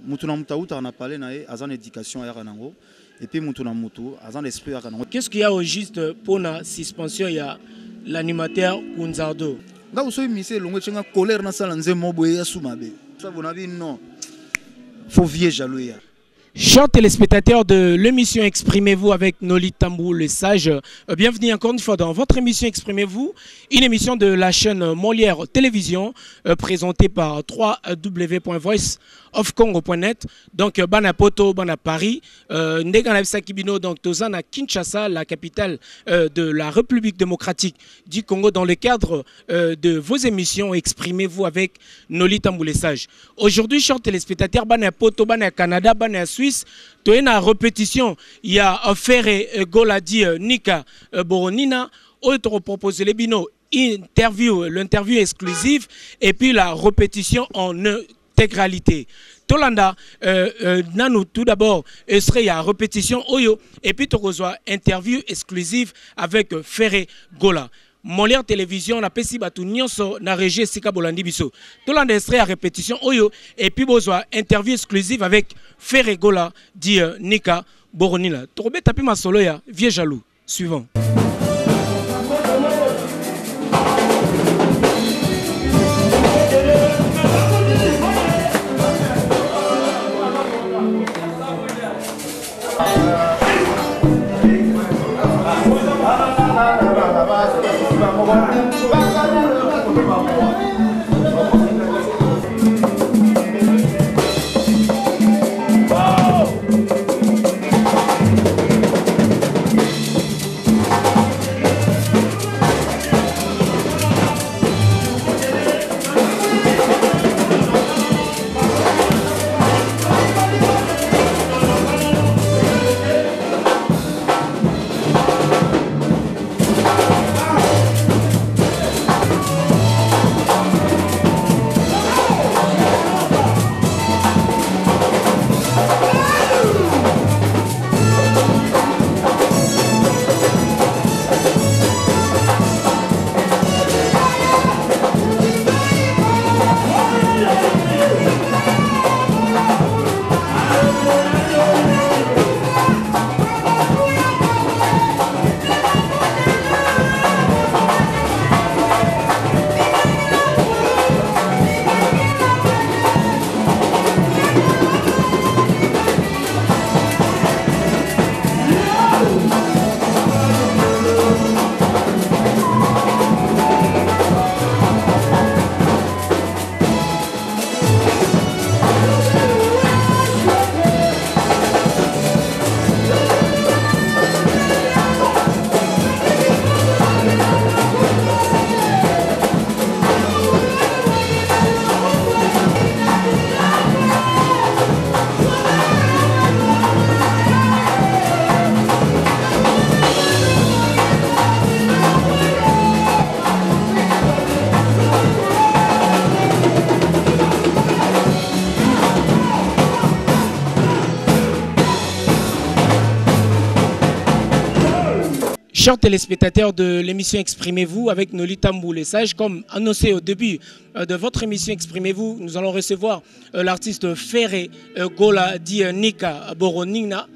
Mutuna mutauta on a parlé na azan éducation ya kanango et puis mutuna mutu azan esprit ya kanango. Qu'est-ce qu'il y a au juste pour la suspension, il y a l'animateur Kunzardo. Nga usoyi mise longo chenga colère na sala nze mobo ya sumabe. Ça vous n'avez non. Faut vieux jaloux ya. Chers téléspectateurs de l'émission Exprimez-vous avec Noli Tambou le Sage, bienvenue encore une fois dans votre émission Exprimez-vous, une émission de la chaîne Molière Télévision présentée par www.voiceofcongo.net. Donc Bana Poto, Bana Paris, Ndegana Sakibino, donc Tozana Kinshasa, la capitale de la République démocratique du Congo, dans le cadre de vos émissions Exprimez-vous avec Noli Tambou le Sage. Aujourd'hui, chers téléspectateurs, Bana Poto, Bana Canada, Bana Suisse, tu es en répétition, il y a Ferré Goladi Nika Boronina, autre proposé les bino l'interview exclusive et puis la répétition en intégralité. Tolanda, Nanou, tout d'abord, serait à répétition Oyo et puis tu reçois interview exclusive avec Ferré Gola. Molière Télévision na pesi batu nyonso na régie Sika Bolandi biso. Tout l'endestrait à répétition Oyo et puis besoin interview exclusive avec Ferré Gola dit Nika Boronila. Trobe tapi ma solo ya vieux jaloux. Suivant. Chers téléspectateurs de l'émission Exprimez-vous avec Noli Tambou le Sage, comme annoncé au début de votre émission Exprimez-vous, nous allons recevoir l'artiste Ferré Gola dit Nika Boronina.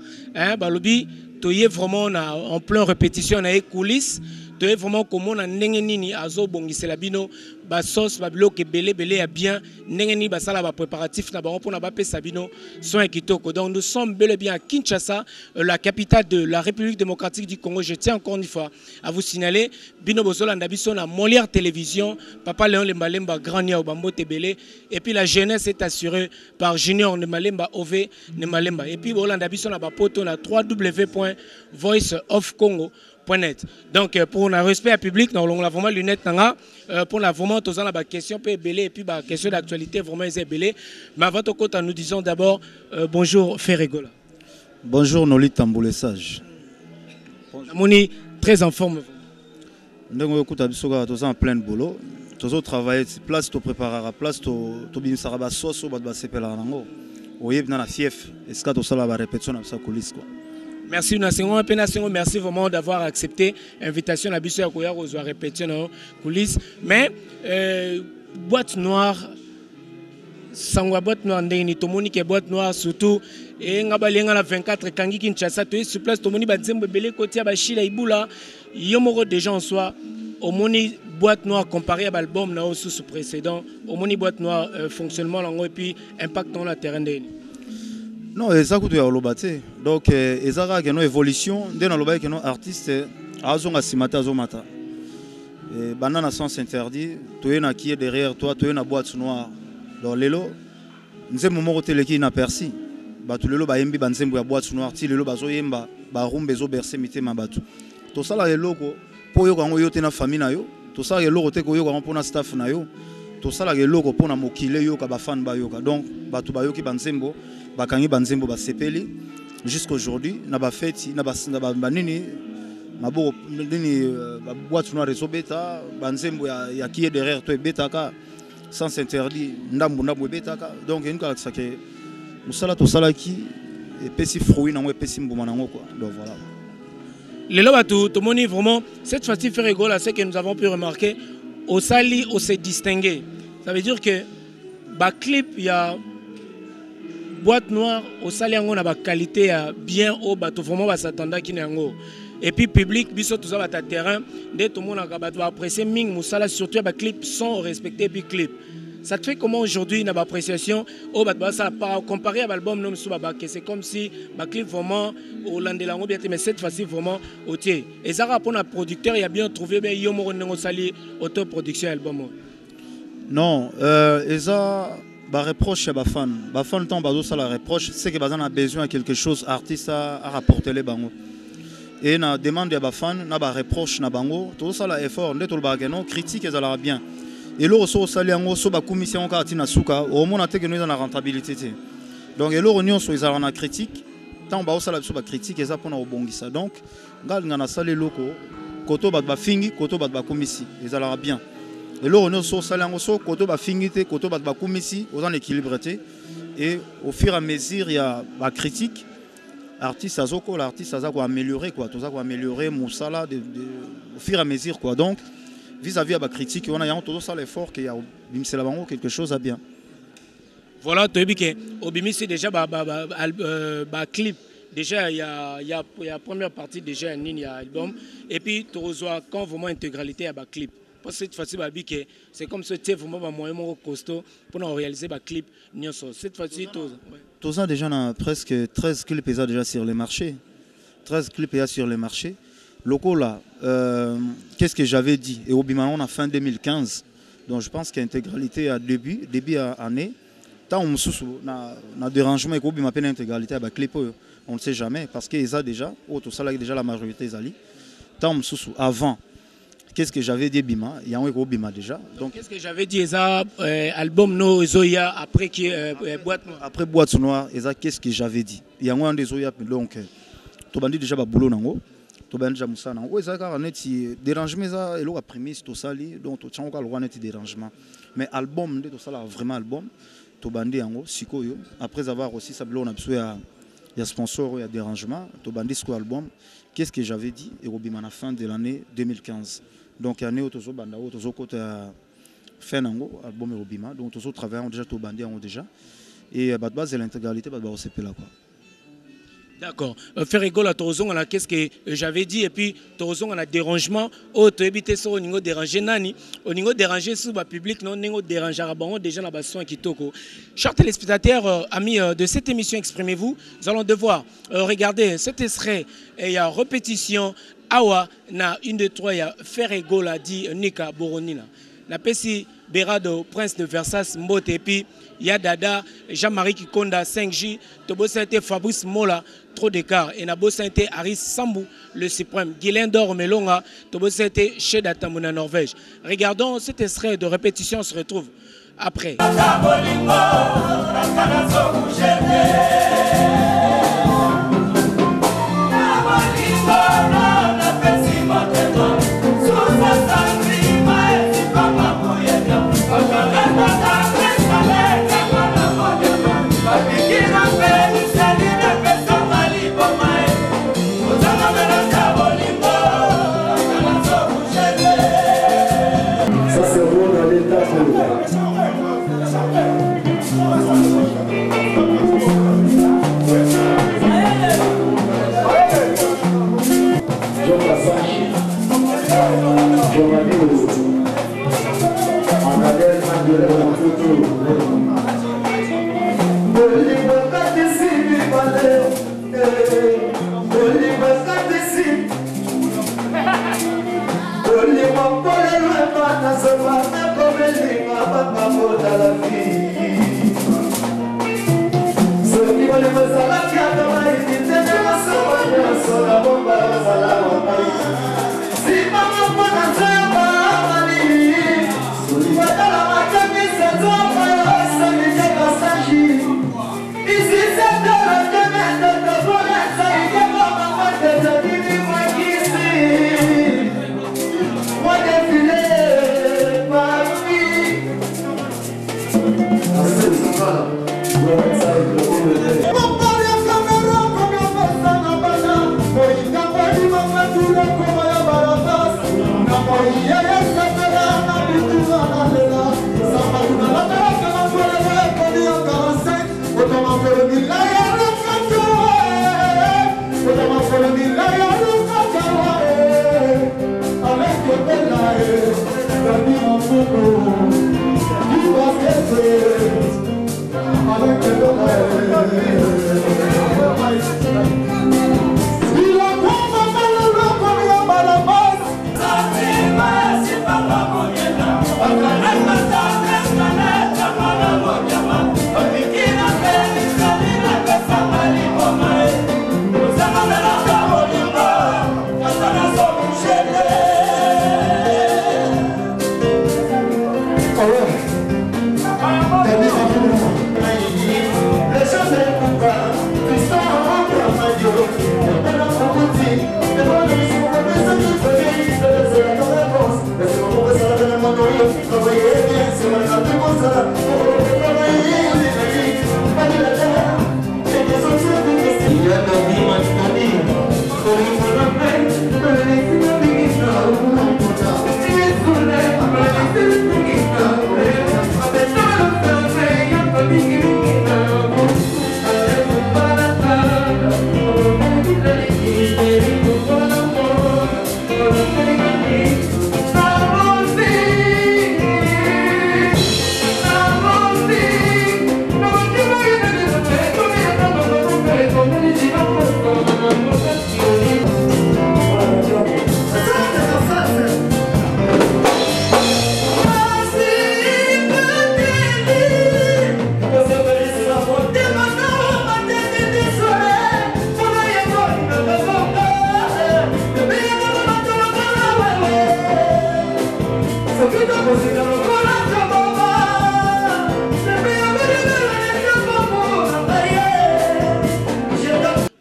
Balobi, tu es vraiment en pleine répétition dans les coulisses. Tu es vraiment comme on a nengeni azo bongisi labino ba sauce ba bloc belé belé a bien nengeni ba sala ba préparatif na ba pour na ba pe sabino soin kitoko. Donc nous sommes bel et bien à Kinshasa, la capitale de la République démocratique du Congo. Je tiens encore une fois à vous signaler bino bozola ndabiso na Molière Télévision, Papa Léon Lembalemba Grand Nia Obambo Tebele et puis la jeunesse est assurée par Junior Nemalemba OV Nemalemba et puis bolanda biso na ba poto na www.voiceofcongo.net. Donc pour le respect public, nous avons vraiment lunettes pour la vraiment tous la question peut belé et puis la question d'actualité vraiment est belé. Mais avant tout côté nous disons d'abord bonjour Ferré Gola. Bonjour Noli Tambou le Sage. Moni très en forme. Nous sommes en plein boulot. Nous travaillons place to préparer la place to bien saraba sauce au bas de sepela nango. Oye na fief est-ce que tout ça la répétition na sa coulisse quoi. Merci merci vraiment d'avoir accepté l'invitation à Bissou Yakoya aux répétitions coulisses. Mais boîte noire sangwa boîte noire ndeni tomoni ke boîte noire surtout et ngabalenga na 24 kangi Kinshasa to sur place tomoni ba nzembo belé côté ba shila ibula yomoro déjà en soi omoni boîte noire comparé à l'album na sous précédent omoni boîte noire fonctionnement lango et puis impact dans la terrain ndeni. Non, ça coûte ya lobate. Donc ezaka que no évolution ndena lobate que no artiste azonga simata azomata. Et banana sens interdit, tu es qui est derrière toi, tu es une boîte noire. Donc lelo nzembo moko teleki na persi. Batu lelo ba yembi banzembo ya boîte noire, ti lelo bazo yemba ba rumbe zo bercer mitema batu. To sala leloko po yo kango yo te na famille na yo, to sala leloko te ko yo kango pona staff na yo. To sala leloko pona mokile yo ka ba fan ba yo ka. Donc batu ba yo ki banzembo bakangi banzembo ba sepeli jusqu'à aujourd'hui na ba fête na ba nini maboko nini ba boîte noire zo beta banzembo ya qui est derrière toi beta ka sans interdit ndambo beta ka. Donc une ka ça que musala to sala ki et pesi fruit na ngo pesi mbuma na ngo quoi. Donc voilà. Les lois tout le monde vraiment cette fois-ci fait rigolo à ce que nous avons pu remarquer au sali on s'est distingué. Ça veut dire que ba clip il y a boîte noire au sali on a ba qualité bien haut bateau vraiment ba s'attendre qui n'ango et puis public biso tout ça ba terrain dès tout le monde a apprécier ming musala surtout ba clip sont respectés puis clip. Ça te fait comment aujourd'hui n'a pas appréciation au bat ça pas comparé à l'album non sous que c'est comme si ba clip vraiment au landelango bien mais cette fois-ci vraiment au tiers et ça rapport à producteur il a bien trouvé bien yomo ngo sali autoproduction album. Non ça ba reproche à ba fan temps bazo ça la reproche c'est que bazan a besoin de quelque chose artiste à rapporter les bango et na demande à ba fan na ba reproche na bango tout ça la effort ndeto le bagano critique et ça la bien. Et là, on sali yango so ba commission ka tina suka au moins que nous na rentabilité. Donc et là on y so na critique tant ba osala so ba critique eza pona obongisa. Donc ngal ngana sali loko koto ba fingi koto ba commission ezala bien. Et là on y so sali yango so koto ba fingi te koto ba commission aux en équilibrité et au fur et à mesure il y a ba critique artiste azoko l'artiste azako améliorer quoi tout ça quoi améliorer musala au fur et à mesure quoi. Donc vis-à-vis de la critique, on a toujours ça l'effort qu'il y a quelque chose à bien. Voilà, tu as vu que Obimi c'est déjà clip. Déjà il y a la première partie déjà un album et puis tu reçois quand vraiment intégralité à clip. Parce que cette fois-ci c'est comme ce type vraiment un moyen costaud pour réaliser le clip. Cette fois-ci tout ça déjà on a presque 13 clips déjà sur les marchés. 13 clips sur les marchés. Locaux là, qu'est-ce que j'avais dit? Et au Bima, on a fin 2015. Donc je pense qu'intégralité à début année. Tant on a dérangement et au Bima peine intégralité à clip, on ne sait jamais parce qu'ils ont déjà, tout ça là déjà la majorité des alliés. Tant on avant, qu'est-ce que j'avais dit Bima? Il y a un Bima déjà. Donc qu'est-ce que j'avais dit? Ça album no Zoya après qui boîte noire. Après boîte noire, qu'est-ce que j'avais dit? Il y a un des Zoya donc tout bandit déjà boulot nango. To benja musana o ezaka neti dérangement ça elo a prémisse to sali donc to tsango ka neti dérangement mais album de to sala vraiment album to bandi yango sikoyo après avoir aussi ça on a besoin ya sponsor ya dérangement to bandi siko album qu'est-ce que j'avais dit et robima na fin de l'année 2015 donc année to zo banda to zo kota fin nango album robima donc to zo travailler déjà to bandi yango déjà et base l'intégralité ba OCP là quoi. D'accord. Faire rigolo à Torozon, qu'est-ce que j'avais dit et puis Torozon on a dérangement. Oh, tu habites sur au niveau déranger nani, au niveau déranger sous le public non, niveau déranger à bon déjà la basson qui toko. Chers téléspectateurs, amis de cette émission, exprimez-vous. Nous allons devoir regarder cet extrait et il y a répétition. Awa na une de trois ya faire rigolo a dit Nika Boronina. La Pessi Berado, Prince de Versailles, Mbote et puis Yadada, Jean-Marie Kikonda, 5J, Tobo Sainte Fabrice Mola, trop d'écart. Et Nabo Sainte Aris Sambou, le suprême. Guylain d'Or Melonga, Tobo Sainte Shedata Mouna Norvège. Regardons cet extrait de répétition, on se retrouve après.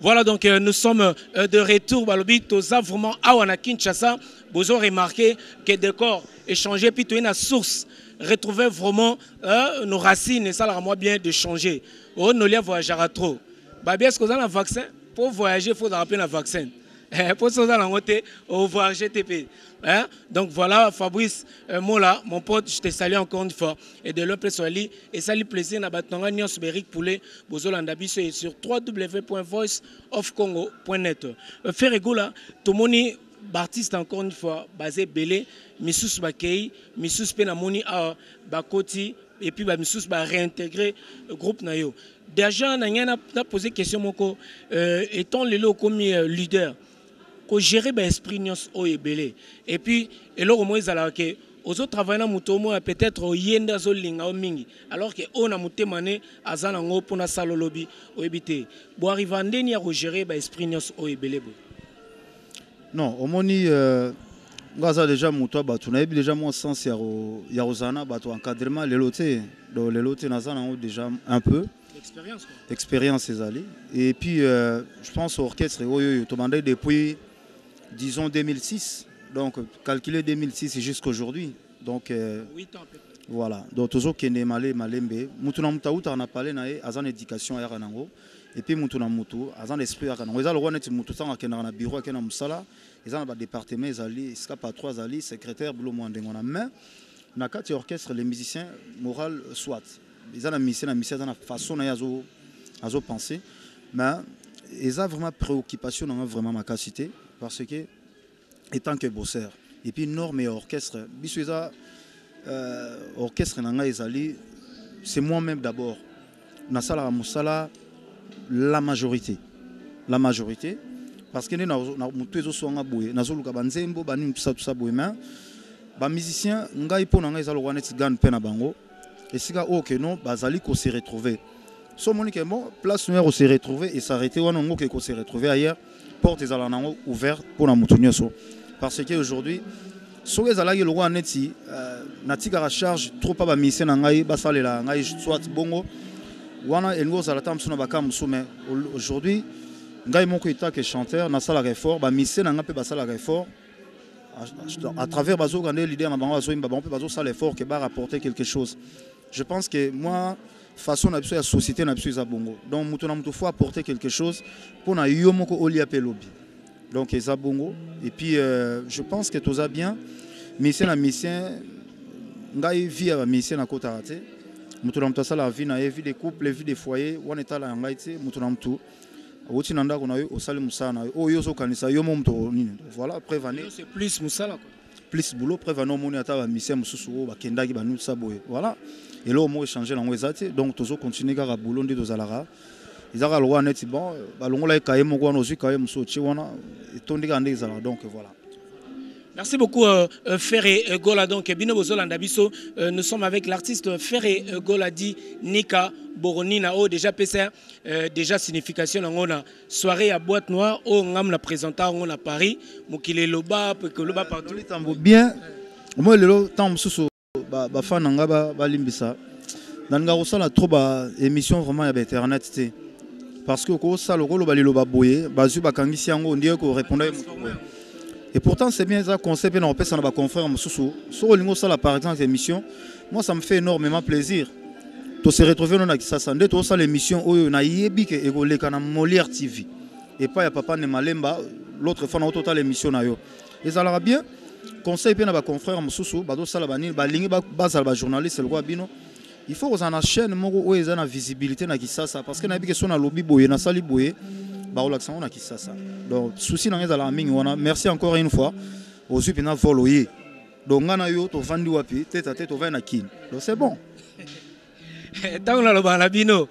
Voilà, donc nous sommes de retour. Balobi, Toza vraiment à Kinshasa. Vous avez remarqué que le décor est changé, puis une source. Retrouver vraiment nos racines, et ça leur moi bien de changer. On ne voyagera trop. Bien, est-ce que vous avez un vaccin? Pour voyager, il faut rappeler un vaccin. Pour ça, on va GTP. Donc voilà, Fabrice Mola, mon pote, je te salue encore une fois. Et de l'autre soirée, et ça lui plaisir, na batanga nyos Beric Poulet, Bozolandabi sur www.voiceofcongo.net. Faire égola, tout le monde artiste encore une fois, basé Belé, Missous Bakei, Missous Penamoni à Bakoti, et puis Missous va réintégrer le groupe Nayo. Déjà, on a posé question, moko, étant le lot comme leader, qu'on gérer l'esprit au Ebele. Et puis, et là, au moins, ils allaient aux autres travailleurs, peut-être au Yenda Zolinga au Mingi, alors qu'on a monté mané à Zanango pour la salle lobby au Ebité. Pour arriver à gérer l'esprit au Ebele. Non, au Moni, Gaza déjà moutoua batu na déjà mon sens ya Rosana batu encadrement les lotés nazana déjà un peu expérience ces alliés et puis je pense au orchestre oyo demandé depuis disons 2006 donc calculer 2006 jusqu'à aujourd'hui donc 8 ans à peu près. Voilà donc toujours kene malembe mutuna mutauta na parlé na azan éducation ya kanango et puis mutuna mutu azan esprit ya kanango ezalo rona ti mutu sanga kena na bureau kena musala ils ont un département, ils ont pas trois alliés, secrétaire, boulot moins de mon main. Dans quatre orchestres, les musiciens, moral, soit. ils ont une façon de penser. Mais ils ont vraiment préoccupation dans vraiment ma capacité parce que étant que bosseur et puis norme et orchestre, orchestre c'est moi-même d'abord. Dans la majorité. La majorité. Parce que nous avons tous les musiciens, nous avons et c'est que nous avons se retrouver. Si nous avons place se retrouver et s'arrêter, nous avons se retrouver ailleurs, portes ouvertes pour nous. Parce qu'aujourd'hui, si vous avez une charge trop pas musicien, soit bongo, aujourd'hui, je suis chanteur, je suis réfort, je suis réfort. À travers l'idée de l'effort qui va rapporter quelque chose. Je pense que moi, façon de la société, donc il faut apporter quelque chose pour que lobby. Donc c'est bongo. Et puis je pense que tout ça bien. Mission, vie à mission à côté. Mutulamta la vie, la vie des couples, la vie des foyers, on est à la ngaïté, mutulamtu. Voilà, prévenir. C'est plus Moussala. Plus boulot, prévenir mon état mission mususu bakendaki banu saboye. Voilà. Et là, on va échanger dans les athées. Donc, tous continuer à boulot de Zalara. Ils ont le droit d'être bon. Donc, voilà. Merci beaucoup Ferré Gola. Donc Bino Bozolanda Biso, nous sommes avec l'artiste Ferré Goladi Nika Boronina o déjà PCR déjà signification on a soirée à boîte noire au ngam la présenta on a Paris mukile loba que loba partout bien moi le temps mususu ba fan nga ba limbisa nanga osala trop ba émission vraiment ya internet parce que ko sala ko loba liloba boye bazu bakangisi yango ndiye ko répondre. Et pourtant, c'est bien ça concept et on peut s'en confrère Moussou. Sur le ça par exemple l'émission, moi ça me fait énormément plaisir. De se retrouver dans ça ça tout ça l'émission où na yebi que égolé kana Molière TV. Et pas ya papa ne malemba l'autre fois na total émission na yo. Et ça leur bien conseil bien na confrère Moussou, ba do sala bani ba lingi ba base ba journaliste le roi bino. Il faut qu'on en chaîne moko où ils ont la visibilité na kisasa parce que na bi que son na lobby boye na sali boye. Donc, souci dans la mingi, merci encore une fois. Aux yeux de voloyer. Donc, on a eu tout vendu à pied, tête à tête, au vin à kin. Donc, c'est bon. Tant qu'on a le banabino,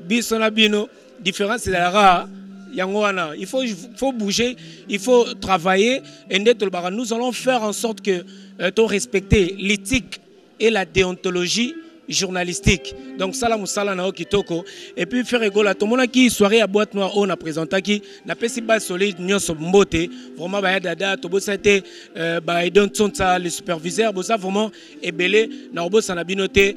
bisonabino, différence c'est la rare. Il faut bouger, il faut travailler. Et nous allons faire en sorte que tu respectes l'éthique et la déontologie journalistique. Donc ça la musala na okitoko et puis faire rigoler tout le monde qui soirée à boîte noire on a présenté qui n'a pas si bas solide nyonso mbote vraiment ba dada to bosate ba don tsonta le superviseur bosa vraiment ebelé na obosa na binoté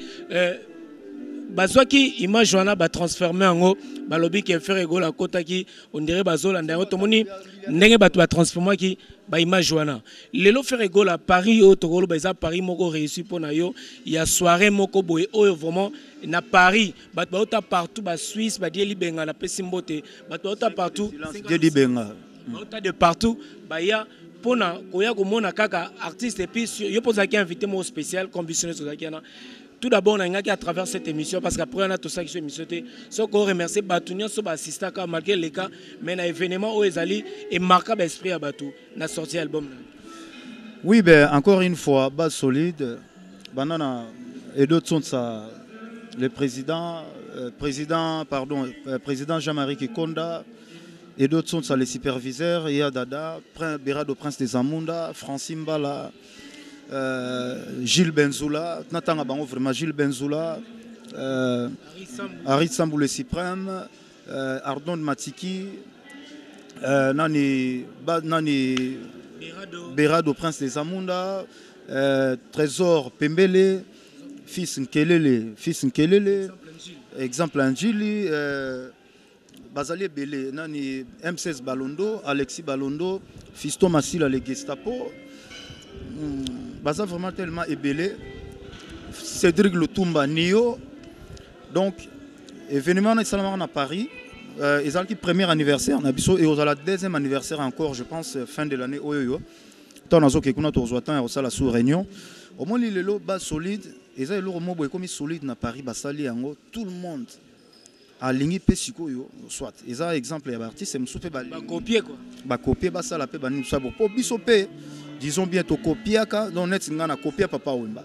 bazwaki image wana ba transformer en haut ba lobby qui fait rigoler kota qui on dirait bazola ndango to moni ndenge ba transformer qui ba image wana lelo fait rigoler à Paris au tokolo ba za Paris moko réussi pour na yo il y a soirée moko boye oyo vraiment na Paris ba ota partout ba Suisse ba dieli benga na pesimbote ba ota partout dieli benga ba ota de partout ba ya pona koya ko mona kaka artiste et puis yo posa ki invité mo spécial conditionné sur zakana. Tout d'abord, on a à travers cette émission, parce qu'après on a tout ça qui est émission. Ce qu'on remercie, Batounia, ce assistant, malgré les cas, mais un événement où ils allaient et marquable esprit à Batou, n'a sorti l'album. Oui, ben encore une fois, base solide, banana et d'autres sont ça, le président Jean-Marie Kikonda et d'autres sont ça les superviseurs, il y a Dada, Berado Prince des Amunda, Francine Bala. Gilles Benzoula, Nathan Abango vraiment Gilles Benzoula, Harit Sambou le Suprême, Ardon Matiki, Nani Berado Prince des Amunda, Trésor Pembele, fils Nkelele, exemple Angili, Bazali Belé, Nani M16 Balondo, Alexis Balondo, Fiston Massila le Gestapo. Baza vraiment tellement ébélé. Cédric Lutumba Nio. Donc, événement à Paris. Ils ont le premier anniversaire. Et ils ont le deuxième anniversaire encore, je pense, fin de l'année. Tant que nous avons la sous-réunion. Au moins, il est là, bas solide. eza eloko moko ekomi solide na Paris basali yango tout le monde alingi pe sikoyo soit eza exemple ya artiste musu pe ba copier quoi ba copier basala pe ba ni sabo po biso pe disons bien to copiaka donc net ngana copier Papa Wemba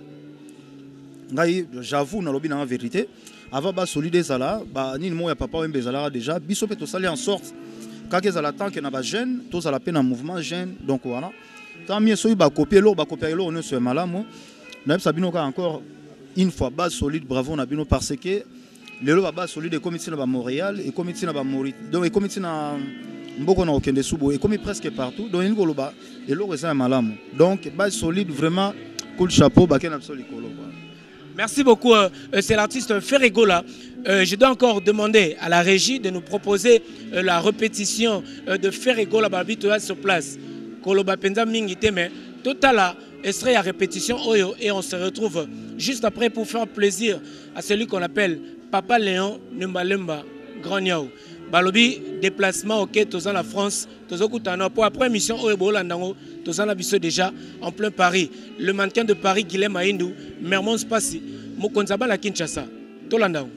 ngai j'avoue na lobi na vérité avant ba solide ezala ba ni mo ya Papa Wemba ezala déjà biso pe to sali en sorte kaka ezala tant que na ba jeune to sala pe na mouvement jeune donc voilà tant mieux soyi ba copier lo on se malamu na sabino ka encore une fois base solide bravo na bino parce que le base solide comme ici na Montréal et comme ici na Maurice donc comme ici na mboko na okende subo et comme presque partout donc il goloba et le resa malamu donc base solide vraiment cool chapeau ba ken absolu kolo. Merci beaucoup, c'est l'artiste Ferregola. Je dois encore demander à la régie de nous proposer la répétition de Ferregola Babito sur place. Koloba penza mingi teme totala extrait à répétition oyo et on se retrouve juste après pour faire plaisir à celui qu'on appelle Papa Léon Numbalemba Grand Niao. Balobi déplacement ok tozan la France tozokutana pour après mission oyo bolandango tozan la biso déjà en plein Paris. Le mannequin de Paris Guilhem Aindou Mermon Spassi Mokonzaba la Kinshasa tolandango.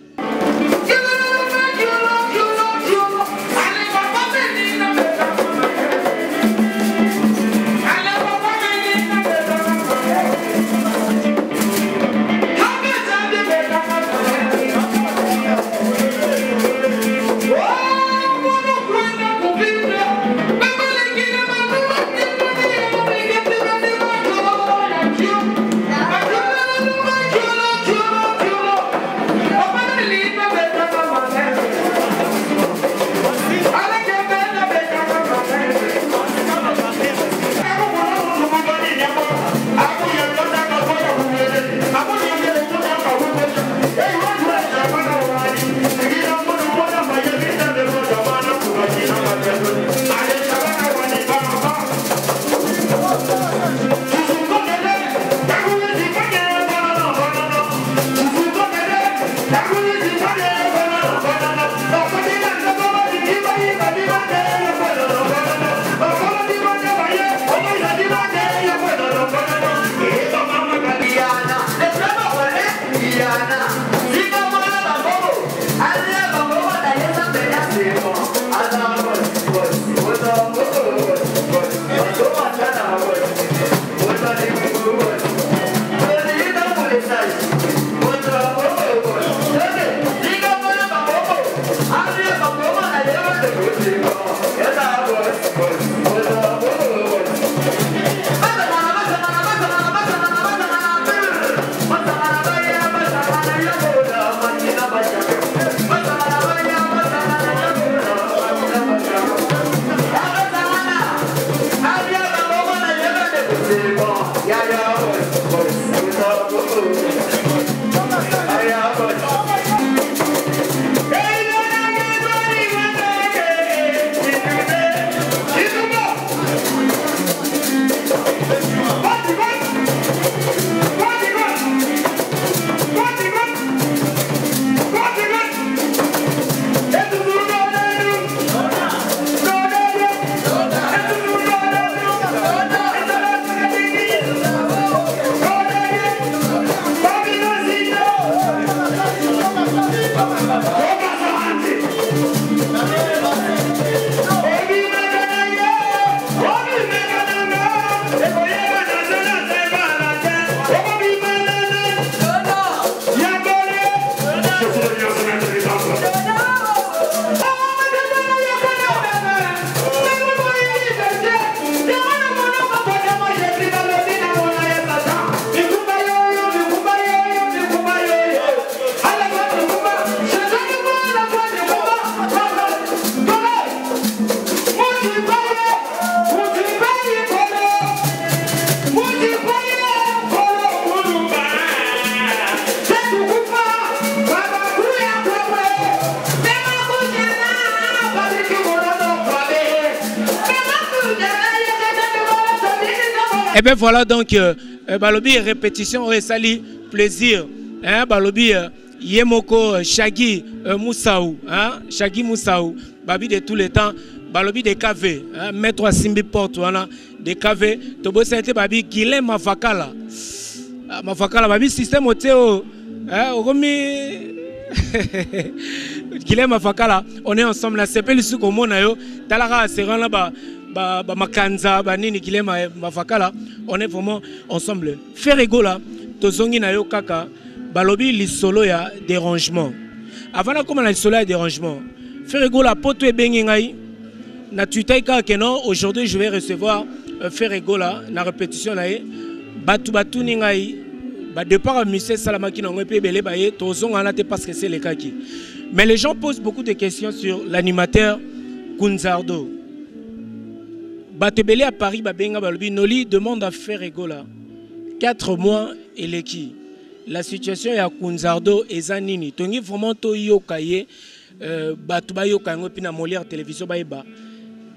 Et bien voilà donc Balobi répétition et sali plaisir hein Balobi Yemoko Shaggy Moussaou hein Shaggy Moussaou babi de tous les temps Balobi de KV hein maître Simbi porte voilà de KV to bossete babi Guilhem Avakala Mafakala babi système oteo Guilhem Mafakala, on est ensemble là, c'est pas le sou comme on a yo, talara c'est là ba makanza ba nini Guilhem Mafakala, on est vraiment ensemble. Ferrego là, tozongi na yo kaka, balobi lisolo ya dérangement. Avant là comme la lisolo ya dérangement, Ferrego là poto e bengi ngai na tutai ka kenon, aujourd'hui je vais recevoir Ferrego là, na répétition là batu ni ngai. Départ à Monsieur Salamaki n'ont pas belé baye, tozong en até parce que c'est le cas qui. Mais les gens posent beaucoup de questions sur l'animateur Kounzardo. Batebele à Paris, Babenga Balbi, Noli demande à Ferrego là 4 mois et les qui. La situation est à Kounzardo et Zanini. Tongi vraiment to yokaye, Batuba yokango pina Molière télévision baïba.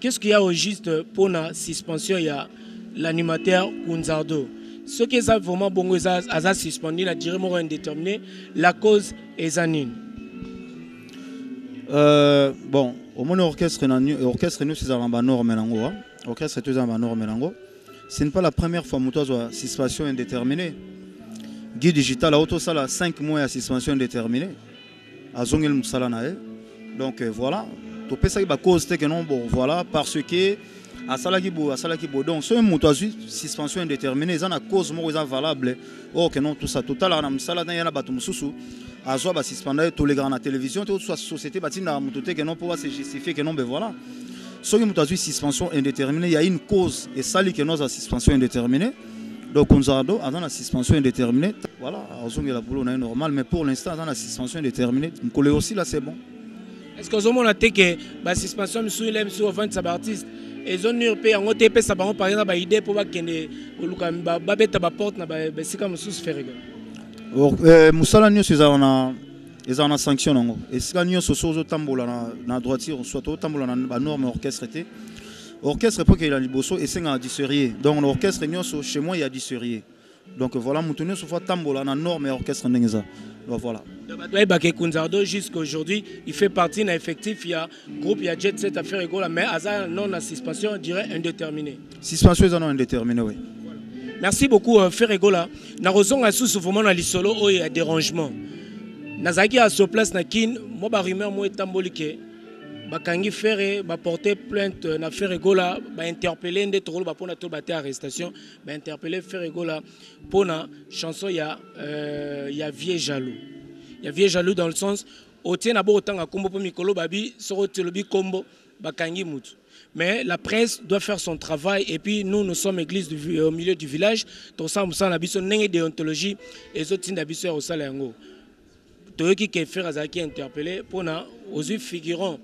Qu'est-ce qu'il y a au juste pour la suspension? Il y a l'animateur Kounzardo. Ce qui est vraiment bon, c'est à suspendu la durée indéterminée. La cause est zanine. Bon, au moins l'orchestre nous c'est un nord mélango. Orchestre c'est un nord mélango. Ce n'est pas la première fois que nous avons suspension indéterminée. Guy digital a auto sala 5 mois à suspension indéterminée. À zongel musala nae. Donc voilà. Tu peux ça cause que non bon voilà parce que à Salakibo, donc ce moutazu suspension indéterminée, ils ont une cause valable. Oh que non tout ça total on a misala dans yana batu mususu azo ba suspendre tous les grands na télévision toute soit société batina mutote que non pour se justifier que non ben voilà. Ce moutazu suspension indéterminée, il y a une cause et ça que nous a suspension indéterminée. Donc on a dans la suspension indéterminée. Voilà, on la boulot on est normal mais pour l'instant dans la suspension indéterminée, on colle aussi là c'est bon. Est-ce que vous avez que la suspension de sa artiste et ont eu en OTP ça par exemple idée pour que porte na basika mususu Ferrego. Musala nyo ils ont sanction nango. Et sika nyo soso tambola na droitier soit tambola na norme orchestre té. Orchestre pour qu'il a liboso et c'est un disserier. Donc l'orchestre nyo chez moi il y a disserier. Donc voilà mutunyo so fois tambola na norme orchestre ndengeza. Voilà. Jusqu'à aujourd'hui, il fait partie d'un effectif, il y a groupe, il y a Jet Set à faire égaux, mais à non la suspension, on dirait indéterminée. Suspension est non indéterminée, oui. Merci beaucoup, Ferregola. Nous avons un sous-souvent dans l'isolo où il y a dérangement. Nous avons à ce place, moi, je rumeur, moi, tambolike. Bakangi Ferre, porter plainte na Ferregola, interpeller des trolls, pour na tout battre arrestation, interpeller Ferregola pour na chanson il y a vieux jaloux. Il y a vieux jaloux dans le sens au tien d'abord autant à combo pour Mikolo babi sur telobi combo bakangi mutu. Mais la presse doit faire son travail et puis nous sommes église au milieu du village, tout ça nous sommes habitués n'engé déontologie et autres d'habitués au salango. Tout qui est fait azaki interpeller pour na aux yeux figurants.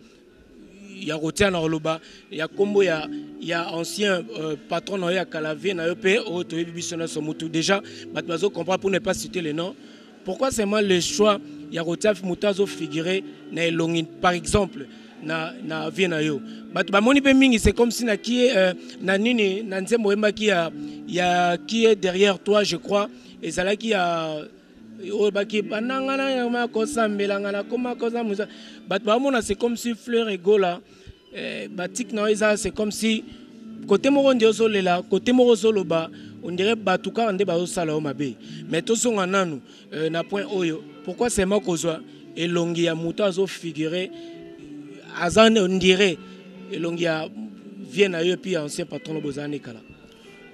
Il y a Rotian Orloba, il y a Combo, il y a ancien patron de Calavier, déjà, Matbazo comprend pour ne pas citer les noms. Pourquoi c'est moi le choix, il y a Rotian Moutazo figuré, par exemple, na Vienayo. C'est comme si qui est derrière toi, je crois, et ça qui a. C'est comme si Fleur et Gola, c'est comme si côté Morondio là, côté Morozoloba, on dirait Batuka on débat au Salaomabe. Mais tous sont en nous, na point Oyo. Pourquoi c'est moi qu'on soit et Longia Moutazo figuré, Azan on dirait et Longia vient à eux puis ancien patron de Bozane Kala.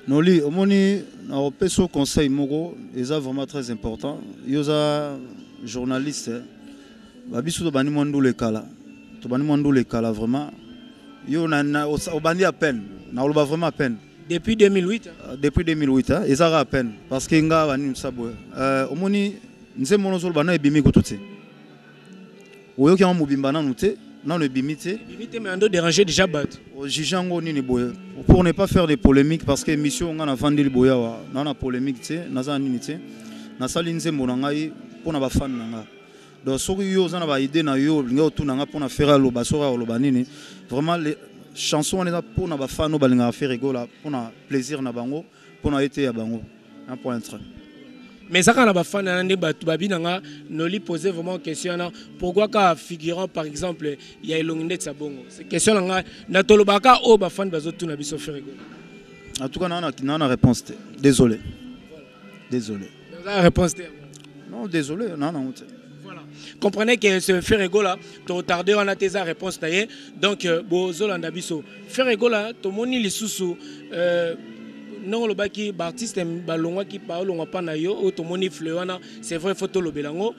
Noli, omoni na opeso conseil mogo, c'est vraiment très important. Yoza journaliste, babisu to bani mondu le kala. To bani mondu le kala vraiment. Yo na obandi à peine, na oloba vraiment à peine. Depuis 2008. Depuis 2008, ils à peine parce que nga bani msabo. Omoni nze monozol bana ebimi kotote. Oyo ki amobimba na nute. Non, le bimité. Bimité, mais on doit déranger déjà bat. Pour ne pas faire de polémiques, parce que mission on a vendu le boya, on a polémique, naza nimité, nasa linze monangai pour na bafan nanga. Donc sur yo on a ba idée na yo, linga tout nanga pour na faire lo basora lo banini. Vraiment les chansons on est là pour na bafan no balinga faire rigola, pour na plaisir na bango, pour na été à bango. Un point entre. Mais ça, quand on a fait un nous lui poser vraiment une question. Pourquoi, quand figurant, par exemple, il y a une longue nette, c'est question là. Natolobaka, oh, bafan, bazo, tout n'a pas fait. En tout cas, on a une réponse. Désolé. Désolé. La réponse est... Non, désolé, non, non. Voilà. Comprenez que ce Ferrego là, tu retardé on a tes réponses d'ailleurs. Donc Bozolanda biso. Ferrego là, to moni lisusu non le baki artiste balongwa qui parle on pas na yo o to moni fleuana, c'est vrai photo le belango.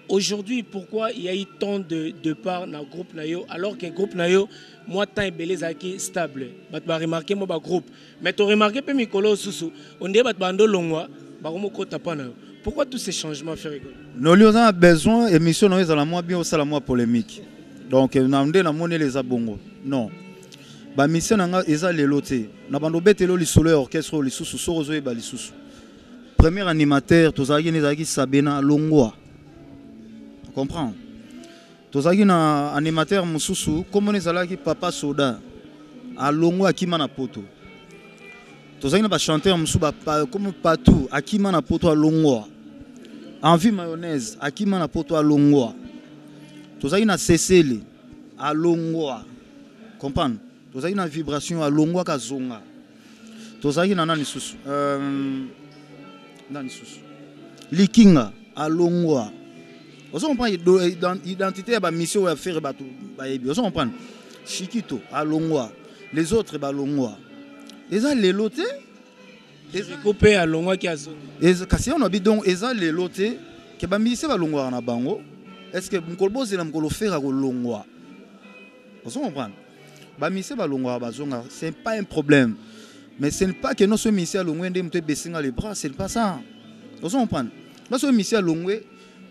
Aujourd'hui, pourquoi il y a eu tant de parts dans le groupe Nayo alors qu'un groupe Nayo, moi, tant est belé zaki stable. Tu vas remarquer mon groupe. Mais tu as remarqué que Mikolo Soussou, on dit que tu as longwa, pourquoi tous ces changements faire rigoler? Nous avons besoin d'émissions dans la moins bien au salamois polémique. Donc, nous avons les abongos. Non. La mission est les lotés. Nous avons besoin de solo orchestre, les sous sous et les sous. Premier animateur, tu as Sabena Longwa. Comprends? Tu as un animateur Moussou, comme on est Papa Soda, à Longwa Akimana Poto. Tu as un chanteur Moussou, comme Patou, Akimana Poto à Longwa. Envie mayonnaise, Akimana Poto à Longwa. Tu as un Cécile à Longwa. Comprends? Tu as une vibration à Longwa Kazonga. Tu as un Nanisous. Likinga à Longwa. Vous comprenez l'identité de la mission à faire. Vous comprenez Chiquito à Longwa. Les autres à Longwa. Et ça, les lotés. Ils sont coupés à Longwa qui a zone. Et si on habite donc, et ça, les lotés. Que la mission à Longwa en Bango. Est-ce que Mkolbo c'est le faire à Longwa? Vous comprenez la mission à Longwa, ce n'est pas un problème. Mais ce n'est pas que notre mission à Longwa de baisser les bras. Ce n'est pas ça. Vous comprenez notre mission à Longwa.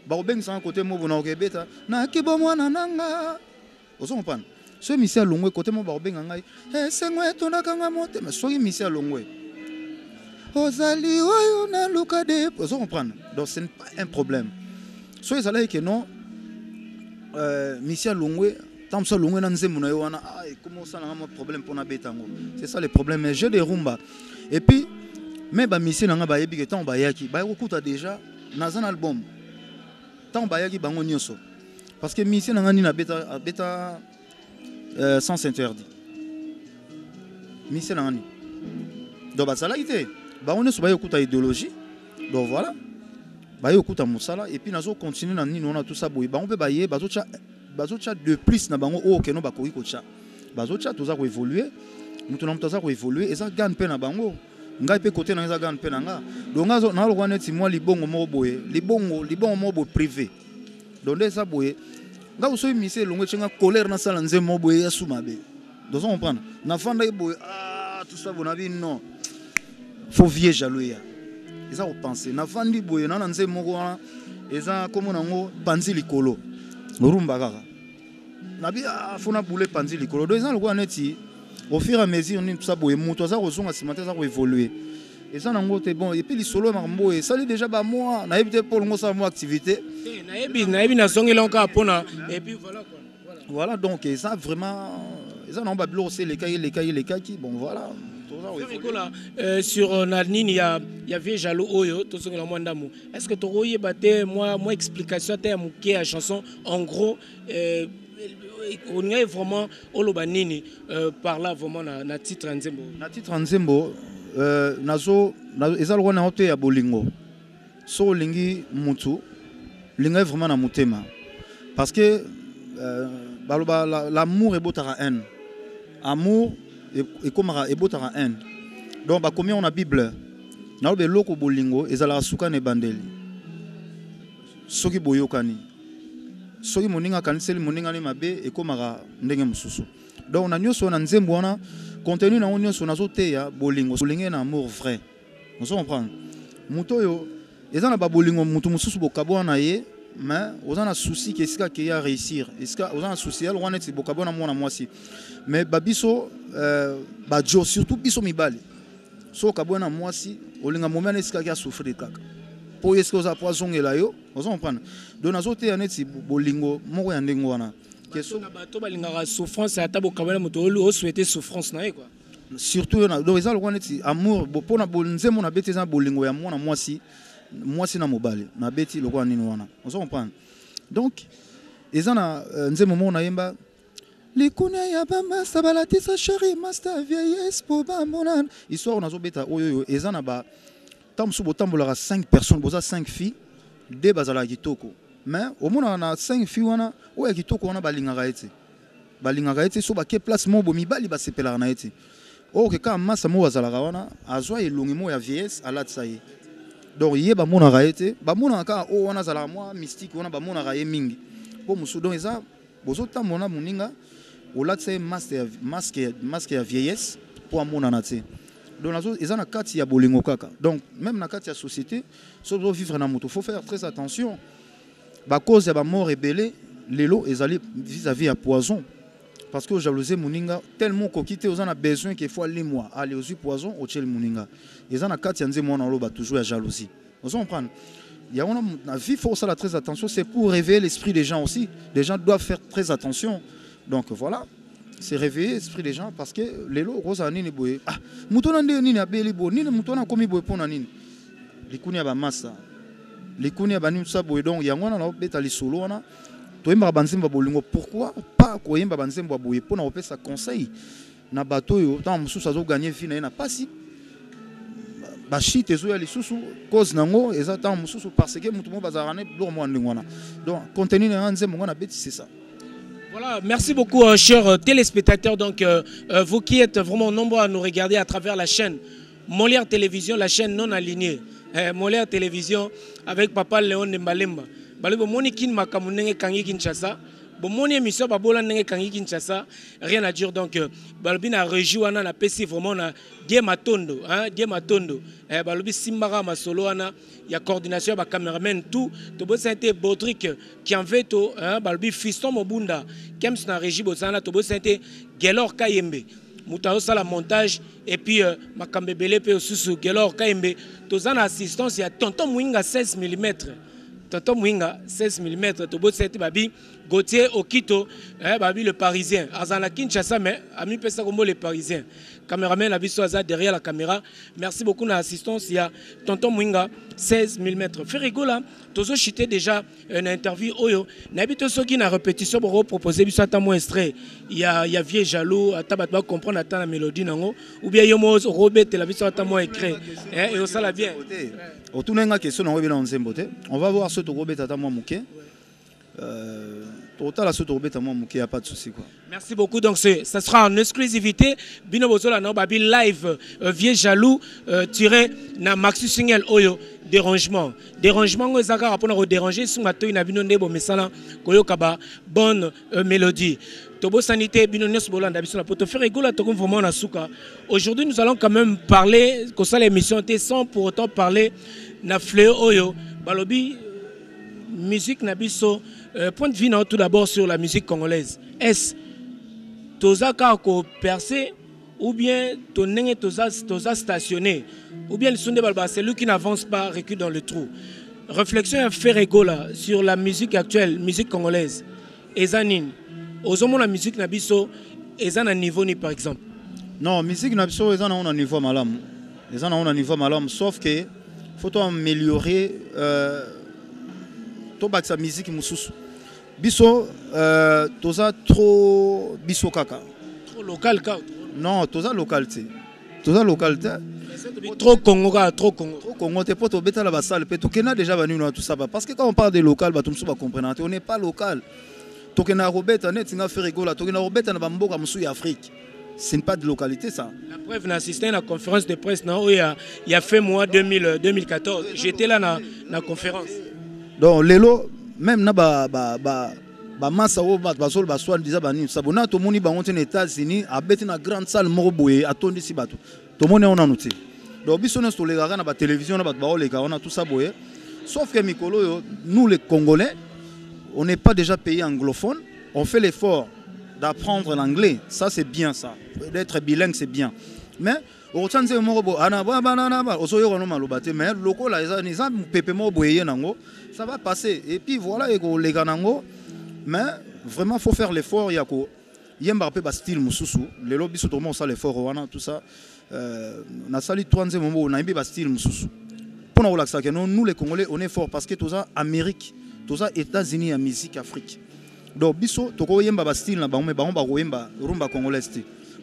Barobeng sans côté mo bona okebeta na kibo mwana nanga ozo comprendre ce misia longwe côté mo barobeng ngai sengwe tona kanga mote mais soki misia longwe ozali oyo na lukade ozo comprendre donc ce n'est pas un problème soki ezalaki que non misia longwe tant ça longwe na nzembo na yo wana comment ça na un problème pour na betango c'est ça le problème mais j'ai des rumba et puis mais ba misia nanga ba yebi que tant ba yaki ba okuta déjà dans un album. Parce que mission n'a bêta sans interdit. Mission n'a donc ça l'a été. On est sur une idéologie. Donc voilà. Et puis nous continuer dans nous on a tout ça. On peut bailler de plus na bango o que no bakoi kocha. Bazocha tout ça évoluer. Nous tenons tout ça évoluer et ça gagne peine na bango. Ngai pe côté na gagne peine nga. Donc na lo wana moi libongo mo boye. Libongo mo bo privé. Donc ça boye. Nga uso mise longo chenga colère na sala nzemo boye ya sumabe. Donc on comprend. Na fanda boye tout ça bonabi non. Faut vieux jaloux ya. Ils ont pensé na fandi boye na nzemo ko eza comme nango panzi likolo. Rumba kaka. Na bi fona boule panzi likolo. Donc ça lo neti au fur et à mesure on tout ça boye muto ça kozonga simata ça ko évoluer. Et ça n'angote bon et puis les solo marmbo et ça déjà ba moi na évité pour le ça moi activité na ebi na songi lonka pona et puis voilà quoi voilà donc et ça vraiment ça non ba blosser les cas qui bon voilà sur Nanine il y avait jaloux oyo to songi la mwandamu est-ce que to roye baté moi explication té muké la chanson en gros on est vraiment olobanini par là vraiment na titre Nzembo nazo ezalwa na hote ya bolingo so lingi mutu linga vraiment na mutema parce que l'amour est botara haine amour et comme est botara haine donc ba combien on a bible na be loko bolingo ezala suka ne bandeli soki boyokani soki moninga kaniseli moninga ne mabe et comme ndenge mususu donc na nyoso na nzembo wana contenu na onyo sur nazo teya bolingo bolingo na amour vrai on se comprend muto yo ezana ba bolingo mutu mususu bokabo na ye mais ozana souci que est-ce qu'il a réussir est-ce que ozana souci al wana ti bokabo na mona mwasi mais babiso ba jo surtout biso mibali so kabo na mwasi olinga momene est-ce qu'il a souffrir kaka po est-ce que oza poisongela yo on se comprend donc nazo teya neti bolingo moko ya ndengo wana bato balingaka souffrance ata bokabana moto o souhaiter souffrance na ye quoi surtout donc ça le connaît amour pona bonzemo na beti za bolingo ya mwana mwasi na mobali na beti le kwa nini wana on se comprend donc ezana nzemo mo na yemba likuna ya bamba sabalatisa chéri master vieillesse pour ba monana histoire nazo beta oyo ezana ba tant que botambola 5 personnes, boza 5 filles, 2 bazala kitoko. Mais au moins on a 5 filles wana, o ya kitoko wana balingaka ete. Balingaka ete so ba ke place mo bo mibali ba sepelaka na ete. O ke ka massa mo bazalaka wana, azwa elongi mo ya vieillesse alatsa ye. Donc yé ba mona raete, ba mona ka o wana zala moi mystique wana ba mona raé mingi. Po musu donc eza bozo tamona muninga o latsa masque ya vieillesse pour amona na te. Donc ils ont la carte ya bolingo kaka. Donc même la carte ya société, so vivre na moto, faut faire très attention. Ba cause ya ba mort rebelle, lelo ezali vis-à-vis à poison. Parce que jalousie muninga tellement kokité aux en a besoin qu'il faut aller moi aller aux poison au tchel muninga. Ils ont la carte ya nzemo na loba toujours ya jalousie. Vous comprenez? Il y a la vie faut ça très attention, c'est pour réveiller l'esprit des gens aussi. Les gens doivent faire très attention. Donc voilà. C'est réveiller l'esprit des gens parce que les lots rosa nini boye ah mutona nde nini abeli bo nini mutona komi boye pona nini likuni ya ba massa likuni ya bani sa boye donc yango na beta lisolo wana to yemba banzemba bolingo pourquoi pas ko yemba banzemba boye pona opesa conseil na bato yo tant mususu azo gagner vie na pasi ba shit ezo ya lisusu cause nango eza tant mususu parce que mutu mo bazarane blo mo ndingwana donc contenu na nzembo ngona beti c'est ça. Voilà, merci beaucoup, chers téléspectateurs. Donc, vous qui êtes vraiment nombreux à nous regarder à travers la chaîne Molière Télévision, la chaîne non alignée. Molière Télévision avec Papa Léon Nembalemba. Balibo moni kin makamunenge kangi Kinshasa. Bon moni émission babola nenge kangi Kinshasa. Rien à dire donc. Balobi na région wana na pesi vraiment na die matondo, hein, die matondo. Balobi simbara masolo wana ya coordination ba cameraman tout. To bo c'était Bodrick qui en veut to, hein, balobi fiston mobunda. Kems na régie bozana to bo c'était Gelor Kayembe. Moutao sala montage et puis makambebele pe osusu Gelor Kayembe. Tozana assistance ya tonton Mwinga 16 mm. Tonton Mwinga 16 mm. To bo c'était babi Gauthier Okito, babi le Parisien. Azana Kinshasa mais ami pesa comme le Parisien. Caméraman la biso aza derrière la caméra. Merci beaucoup na assistance ya tonton Mwinga 16 mm. Ferigo là, tozo chité déjà une interview oyo. Nabito soki na répétition pour proposer biso ata mo extrait. Il y a vieux jaloux ata ba comprendre ata la mélodie nango ou bien yomo Robert la biso ata mo écrit. Et ça la bien. Otunenga question nango bila nzembote. On va voir ce to Robert ata mo muke. Total à ce tour bête à moi il n'y a pas de souci quoi. Merci beaucoup donc ça sera en exclusivité bino bozola na babi live vieux jaloux tiré na maxi single oyo dérangement ngo ezaka rapona ko déranger sur mato ina bino ndebo mesala koyoka ba bonne mélodie. Tobo sanité bino nyos bolanda biso na poto faire rigola to vraiment na suka. Aujourd'hui nous allons quand même parler que ça l'émission était sans pour autant parler na fléau oyo balobi musique nabiso point de vue tout d'abord sur la musique congolaise. Est-ce tozaka ko percer ou bien tonenge toza stationné ou bien le son de balba c'est lui qui n'avance pas recule dans le trou. Réflexion à faire égola sur la musique actuelle, musique congolaise. Ezanine ozomona la musique nabiso ezana niveau ni par exemple. Non, musique nabiso ezana on a niveau malam. Ezana on a niveau malam sauf que faut améliorer to baksa musique mususu. Biso toza trop biso kaka. Trop local ka. Non, toza localité. Toza localité. Trop Congo ka, trop Congo. Trop Congo te poto beta la basale pe to kena déjà venu tout ça parce que quand on parle de local ba tout ça va comprendre. On n'est pas local. To kena Robeta net nga faire rigola, to kena Robeta na bamboka musu Afrique. Ce n'est pas de localité ça. La preuve n'a assisté à la conférence de presse non il y a fait mois 2014. J'étais là na conférence. Donc lelo même na ba massa o ba sol ba soin diza ba ni sabona to moni ba onte na États-Unis a beti na grande salle moko boye atondi si bato to moni on a noté donc biso na stolega na ba télévision na ba oleka on a tout ça boye sauf que mikolo yo nous les Congolais on n'est pas déjà pays anglophone on fait l'effort d'apprendre l'anglais ça c'est bien ça d'être bilingue c'est bien mais au chanze moko bo ana ba osoyo kono malobate mais lokola eza niza pepe mo boye nango ça va passer et puis voilà et les ganango mais vraiment faut faire l'effort yako yemba pe ba style mususu les lobby so tomo ça l'effort wana tout ça na sali 3e moment na yemba ba style mususu pour nous relaxer que nous les Congolais on est fort parce que tout ça Amérique tout ça États-Unis en musique Afrique donc biso toko yemba ba style na ba ba yemba rumba congolaise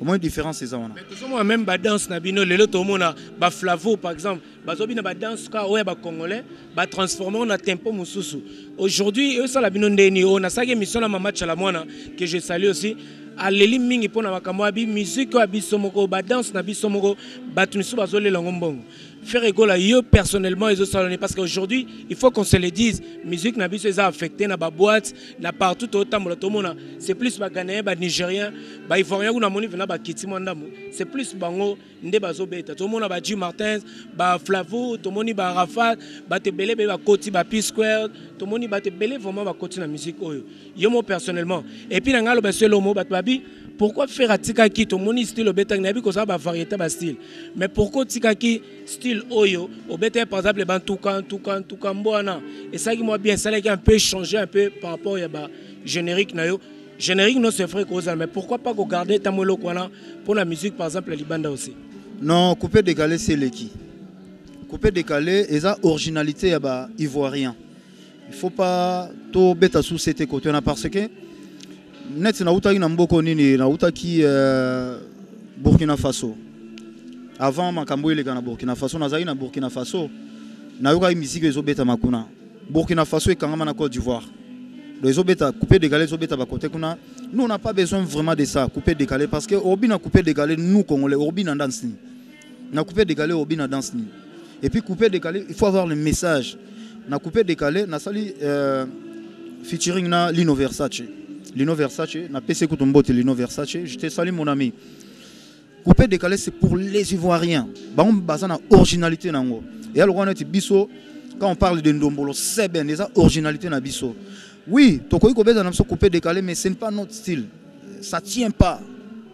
au moins différence c'est ça. Mais tout ça même ba danse na bino lelo to mona ba flavo par exemple bazobi na ba danse ka oya ba congolais ba transformer na tempo mususu. Aujourd'hui eux ça la bino ndeni on a ça que mission na match la mwana que je salue aussi à l'eli mingi pona makamwa bi musique wa biso moko ba danse na biso moko batu misu bazolela ngombongo. Faire égola yo personnellement ils ont salonné parce qu'aujourd'hui il faut qu'on se le dise musique na biso ça affecté na ba boîte na partout autant tout monde c'est plus ba Ghanéen ba Nigérien ba Ivoirien ou na moni vena ba kiti mondamu c'est plus bango nde bazo beta tout monde ba Jim Martins ba Flavo tout monde ba Rafat ba te belé ba Koti ba P Square tout monde ba te belé vraiment ba Koti na musique oyo yo moi personnellement et puis na ngalo ba selo mo ba babi pourquoi faire à Tikaki tout monde style au beta nabi ko ça ba variété ba style mais pourquoi Tikaki style oyo au beta par exemple ban tout kan mbona et ça qui moi bien ça qui un peu changé un peu par rapport à ba générique na yo générique non c'est vrai cause mais pourquoi pas qu'on garder tamolo kwana pour la musique par exemple la libanda aussi non couper décalé c'est l'équi couper décalé et ça originalité ya ba ivoirien il faut pas tout beta sous cet côté na parce que net na utaki na mboko nini na utaki Burkina Faso avant makambo ile kana Burkina Faso nazali na Burkina Faso na yoka musique ezobeta makuna Burkina Faso et kangama na Côte d'Ivoire les obeta couper décalé ezobeta ba côté kuna nous on n'a pas besoin vraiment de ça couper décalé parce que obi na couper décalé nous congolais obi na danse ni na couper décalé obi na danse ni et puis couper décalé il faut avoir le message na couper décalé na sali featuring na Lino Versace na PC Kutumbote Lino Versace je te salue mon ami. Couper décalé c'est pour les Ivoiriens. Bah on base na originalité nango. Et alors on est biso quand on parle de ndombolo c'est bien déjà originalité na biso. Oui, tokoi ko beza na biso couper décalé mais ce n'est pas notre style. Ça tient pas.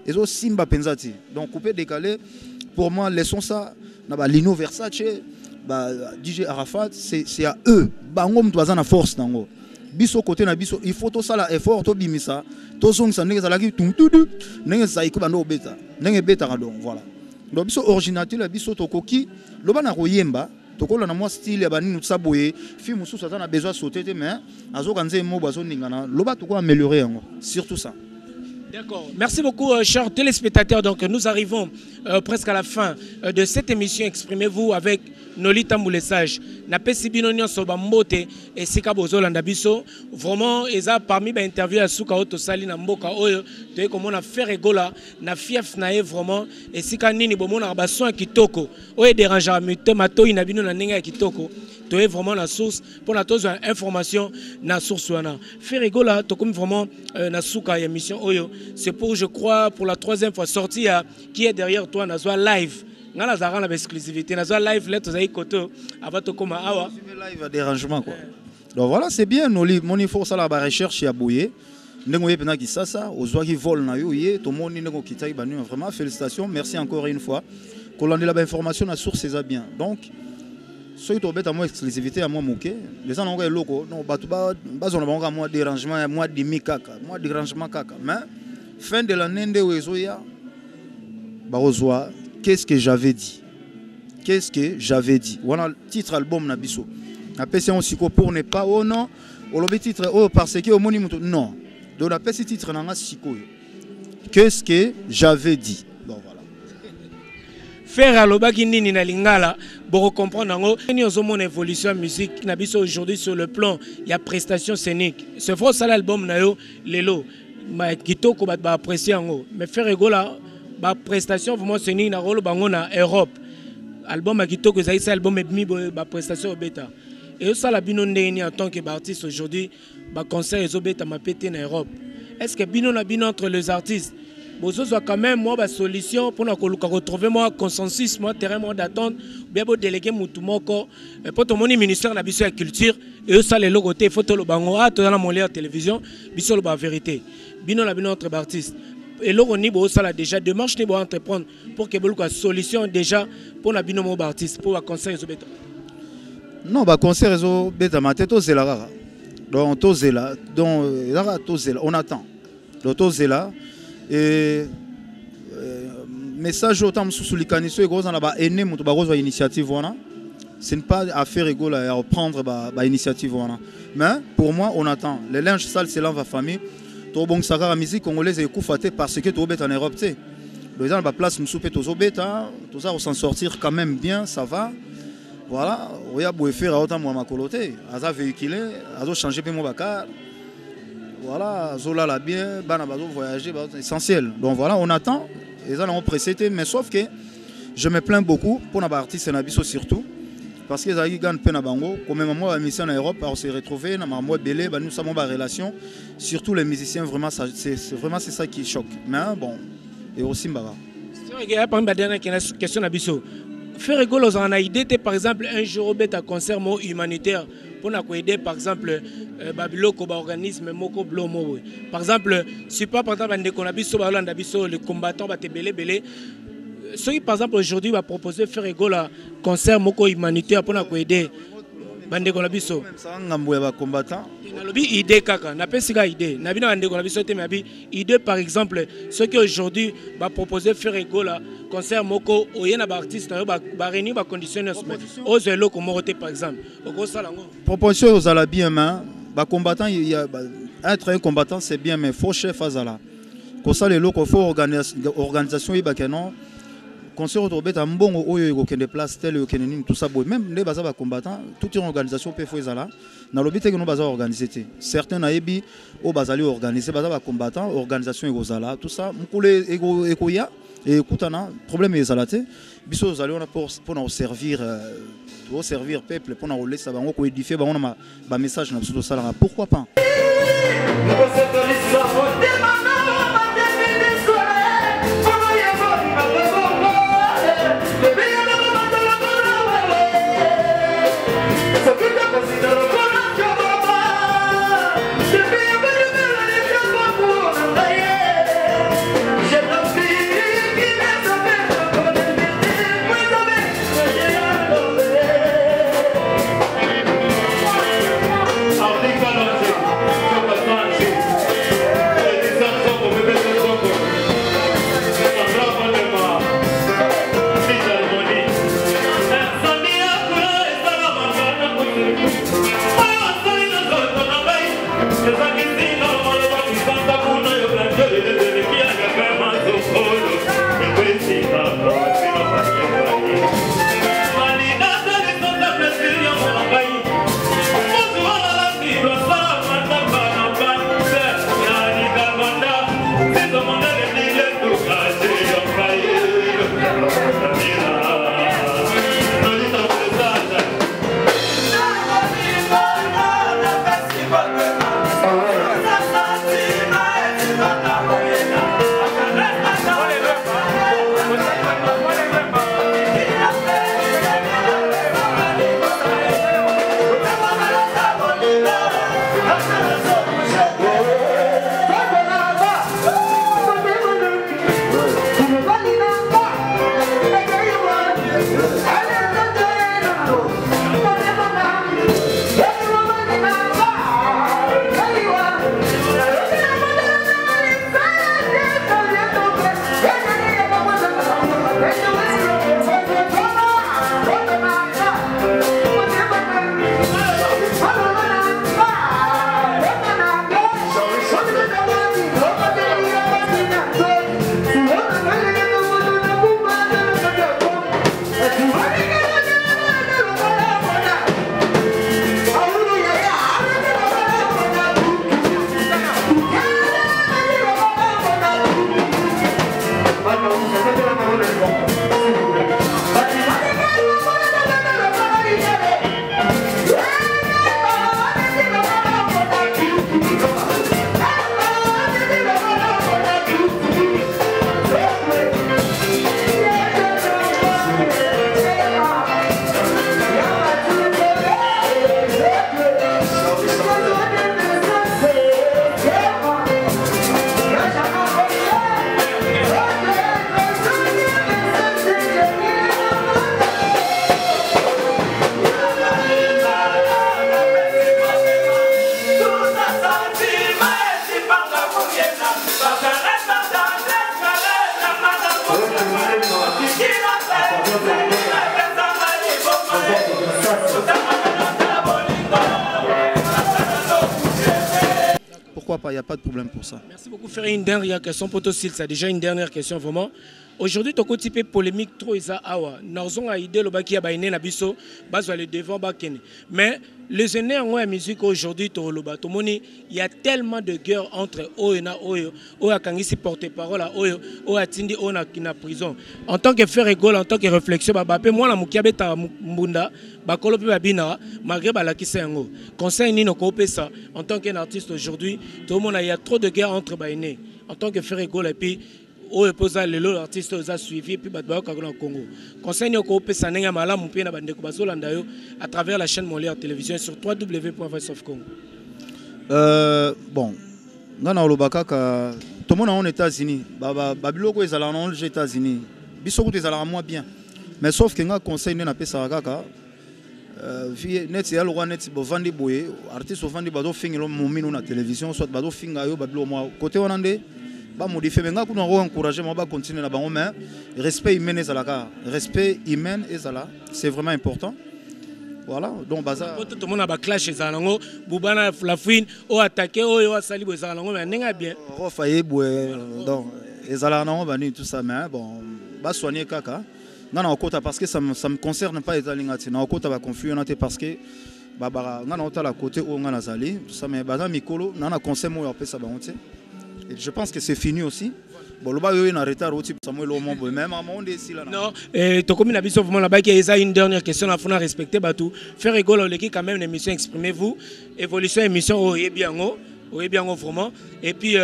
Et zo simba penzati. Donc couper décalé pour moi laissons ça na ba Lino Versace, ba DJ Arafat c'est à eux. Bango mtu bazana force nango. Biso côté na biso il faut tout ça la effort to bimisa to song ça nenge zalaki tumtudu nenge ça iko bando beta nenge beta donc voilà donc biso originalité la biso to koki loba na koyemba to kola na moi style ya banini tsaboye film sous ça na besoin sauter mais azoka nze mo bazo ningana loba to ko améliorer yango surtout ça. D'accord. Merci beaucoup, chers téléspectateurs. Donc, nous arrivons presque à la fin de cette émission. Exprimez-vous avec Nolita Moulessage. Napesi binonio sobambote et sika bozo landabiso. Vraiment, eza parmi les interviews à Souka Oto Sali na mboka oyo. Tu sais comment on a fait rigola, na fief nae vraiment. Et sika nini bomo na basoin kitoko. Oye dérangeant mute mato inabino na nenga kitoko. Tu es vraiment la source pour la tous information na source wana. Fait rigola, to comme vraiment na Souka émission oyo. C'est pour, je crois, pour la troisième fois sortie qui est derrière toi, Nazwa Live. Nous avons l'exclusivité. Nazwa Live, là, tu as koto avant de commencer. Live à dérangement, quoi. Donc voilà, c'est bien. Mon info, ça, la recherche, il y a bouillé. Nous avons dit ça, aux oies qui volent, tout le monde qui taille, vraiment, félicitations. Merci encore une fois. Qu'on ait la information, la source, c'est bien. Donc, ceux qui ont à moi exclusivité, à moi moqué, les gens ont un logo. Non, on a moi dérangement, moi demi caca, moi dérangement caca. Mais fin de l'année de Wezoya, Barozwa, qu'est-ce que j'avais dit? Qu'est-ce que j'avais dit? Voilà le titre album Nabiso. Après c'est aussi pour ne pas oh non, on le titre oh parce que au moni non. Donc après ce titre nanga siko. Qu'est-ce que j'avais dit? Bon voilà. Faire alobaki nini na lingala pour comprendre ngo ni ozomona évolution musique Nabiso aujourd'hui sur le plan il y a prestation scénique. C'est vrai ça l'album na yo lelo. Ma kitoko ba apprécier ngo mais faire rigola ba prestation vraiment scénique na rolo bango na Europe album kitoko ça album et demi ba prestation beta et ça la bino ndeni en tant que artiste aujourd'hui ba concert ezo beta ma pété na Europe est-ce que bino na bino entre les artistes bozo soit quand même moi ba solution pour na retrouver moi consensus moi terrain moi d'attente bien bo déléguer mutu moko pour tout mon ministère na biso ya culture et ça les logo té photo lo bango a to na mon télévision biso lo ba vérité bino na bino entre artistes et logo ni bo ça là déjà démarche ni bo entreprendre pour que bolo solution déjà pour na bino mo artiste pour ba concert zo beta non ba concert zo beta ma tête c'est la rara donc to zela donc la to zela on attend donc to zela et message autant sous l'icaniso et gros on a ba ene mutu ba gros initiative voilà ce n'est pas affaire rigolo à reprendre ba initiative voilà mais pour moi on attend les linges sales c'est là va famille to bon ça la musique congolaise est coufatée parce que to bet en Europe tu sais dans la place, nous soupez tous au bêta, tout ça, on s'en sortir quand même bien, ça va. Voilà, on y a beau faire autant moi ma coloté, à véhiculé, à changer mon bacar. Voilà, Zola l'a bien, Banabazo voyager, essentiel. Donc voilà, on attend, et ça on précédé, mais sauf que je me plains beaucoup pour les artistes et les surtout, parce que les gens peine à Bango, comme moi la mission en Europe, on s'est retrouvé dans ma moelle belé, nous sommes en relation, surtout les musiciens, vraiment c'est ça qui choque. Mais bon, et aussi Mbaga. C'est vrai qu'il y a pas une dernière question à Bisso. Faire rigolo, on a idée, par exemple, un jour au un concert humanitaire pour nous aider, par exemple, Babiloko, organisme, Moko Blomo. Par exemple, si pas par exemple, le combattant va te belé. Ceux qui, par exemple, aujourd'hui, va proposer faire rigolo, concert Moko humanitaire pour nous aider. Bande Kolabiso. Combattant. Idée kaka, n'a pas siga idée. N'a pas bande Kolabiso te mabi idée par exemple ceux qui aujourd'hui va proposer faire rigolo concert moko oyena ba artiste ba réunir ba conditionner aux zelo comme roté par exemple. Oko salango. Proposition aux ala bien main, ba combattant il y a être un combattant c'est bien mais faut chef azala. Ko ça les locaux faut organisation y ba kenon. Concert autour un bon oyo qui déplace tel tout ça même les baza combattants toute une organisation peut faire ça là dans le but que nous baza organiser certains naebi au bazali organiser baza combattants organisation egozala tout ça mukule ekoya et écoutana problème ezalate biso zali on pour nous servir peuple pour nous laisser bango ko édifier bango na message na tout ça là pourquoi pas. Pourquoi pas, il n'y a pas de problème pour ça. Merci beaucoup. Faire une dernière question pour toi, Sil. C'est déjà une dernière question vraiment. Aujourd'hui, tu as un peu polémique trop isa awa. Nous avons idée le baki abaine na biso, baso le devant bakene. Mais les aînés en la musique aujourd'hui, il y a tellement de guerre entre Oyo na Oyo, Oyo kangisi porte-parole à Oyo, Oyo atindi Oyo na prison. En tant que faire rigole, en tant que réflexion, babapé moi la mukiabe ta mbunda, bakolo pe babina, malgré balakisa yango. Conseil ni no kopé ça. En tant qu'artiste aujourd'hui, tout le monde il y a trop de guerre entre baine. En tant que faire rigole et puis Oyo posa lelo artiste oza suivi et puis batba ka na Congo. Conseil ni ko pesa nenga malamu pe na bandeko bazolanda yo à travers la chaîne Molière Télévision sur www.voiceofcongo. Bon, ngana olobaka ka tout le monde en États-Unis, babiloko ezala na aux États-Unis. Bisoko ezala moins bien. Mais sauf que nga conseil na pesa kaka net ya lwa net bo vandi boye artiste vandi bazo fingelo momino na télévision soit bazo finga yo babilo moi côté onande ba modifier mais nga kuna encourager moi ba continuer na bango mais respect humain ezalaka respect humain ezala c'est vraiment important. Voilà, donc baza tout le monde a ba clash ezalango bubana la fouine o attaquer o asali bo ezalango mais nenga bien refaye boye donc ezalango bani tout ça mais bon ba soigner kaka ngana okota parce que ça me concerne pas ezalingati na okota ba conflit on parce que baba ngana otala côté o ngana zali tout ça mais baza mikolo nana conseil mo yapesa ba onte. Et je pense que c'est fini aussi. Bon, le bas est en retard aussi pour Samuel Omo, même à mon ici là. Non, et tu comme n'habite vraiment là-bas qu'il y a une dernière question à faire respecter batou. Faire rigoler l'équipe quand même l'émission exprimez-vous. Évolution émission au bien vraiment. Et puis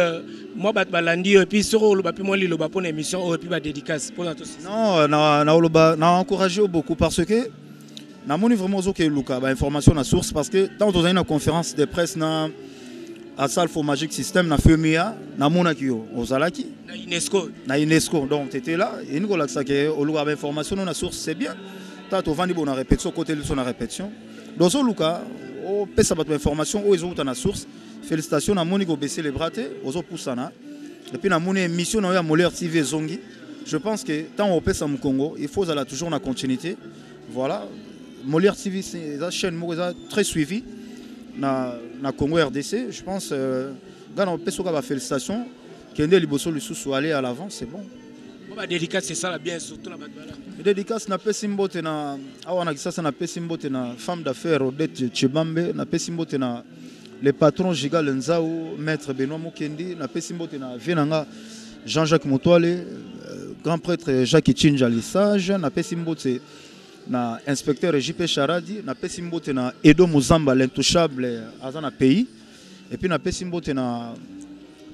moi balandi et puis sur le bas puis moi le bas pour l'émission au puis dédicace pour tous. Non, na encouragé beaucoup parce que na moni vraiment zo que Luka ba information na source parce que tant on a une conférence de presse na à Salfo Magic System na FEMIA na monakio ozalaki na UNESCO donc tu étais là et nous là ça que au lieu information na source c'est bien ta to vandi bona répétition côté de son répétition donc au Luka o pesa bat information o ezo na source félicitations na moniko baisser les bras té ozo poussana et puis na moni émission na ya Molière TV zongi je pense que tant on pesa mu Congo il faut toujours na continuité voilà Molière TV c'est une chaîne très suivie na Congo RDC, je pense dans on peut se félicitations Kende Liboso le sous aller à l'avant, c'est bon. Bon dédicace c'est ça la bien surtout la badbala. Dédicace na pesimbote na awana kisasa na pesimbote na femme d'affaires Odette Chebambe, na pesimbote na le patron Gigal Nzao, maître Benoît Mukendi, na pesimbote na Vienanga Jean-Jacques Motoile, grand prêtre Jacques Chinja Lissage, na pesimbote na inspecteur JP Charadi, na pesimbote na Edo Muzamba l'intouchable azana pays et puis na pesimbote na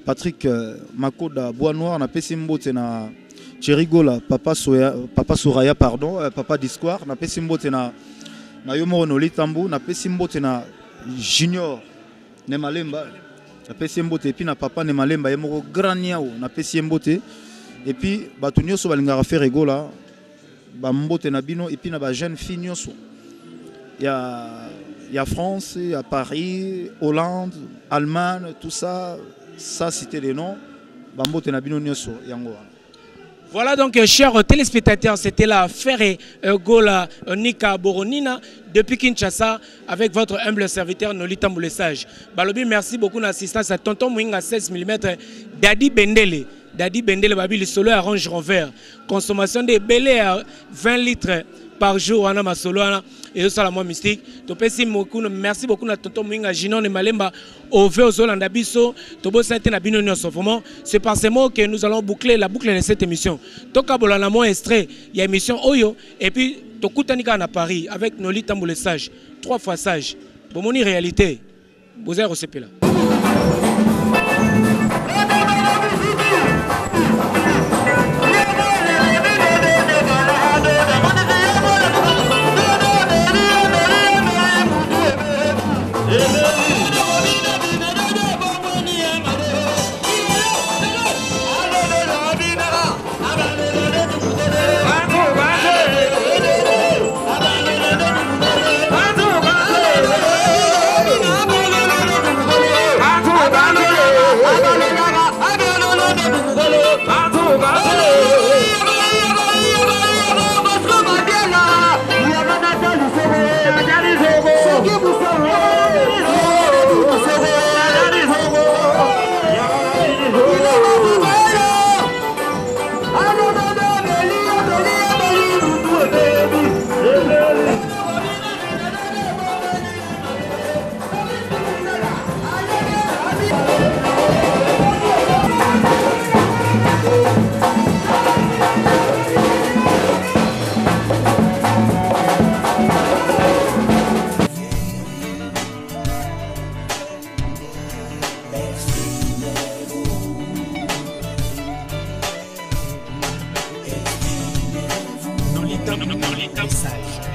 Patrick Makoda Bois Noir, na pesimbote na Cherigola Papa Soraya pardon Papa Discoire, na pesimbote na Yomo Nolitambu, na pesimbote na Junior Nemalemba, na pesimbote et puis na Papa Nemalemba yemoko graniao na pesimbote et puis batunyo so balingara faire rigola Bambote Nabino et puis na ba jeune fille nyonso. Il y a France, il y a Paris, Hollande, Allemagne, tout ça, ça c'était les noms. Bambote Nabino nyonso yango. Voilà donc chers téléspectateurs, c'était la Ferré Gola Nika Boronina depuis Kinshasa avec votre humble serviteur Nolita Moulessage. Balobi, merci beaucoup d'assistance à Tonton Mouinga 16 mm Daddy Bendele. Daddy Bendele Babi solo arrange vert. Consommation de belé à 20 litres par jour on a ma solo et ça la moi mystique. Merci beaucoup à Tonton Mouinga Ginon et Malemba au Zolanda Biso. Tobo Sainte Nabino Nyosofoma. C'est par ces mots que nous allons boucler la boucle de cette émission. Toka Bolana mon extrait, il y a émission Oyo et puis Tokutanika à Paris avec Nolita Moulessage. 3 fois sage. Bon mon réalité. Vous avez reçu là. message.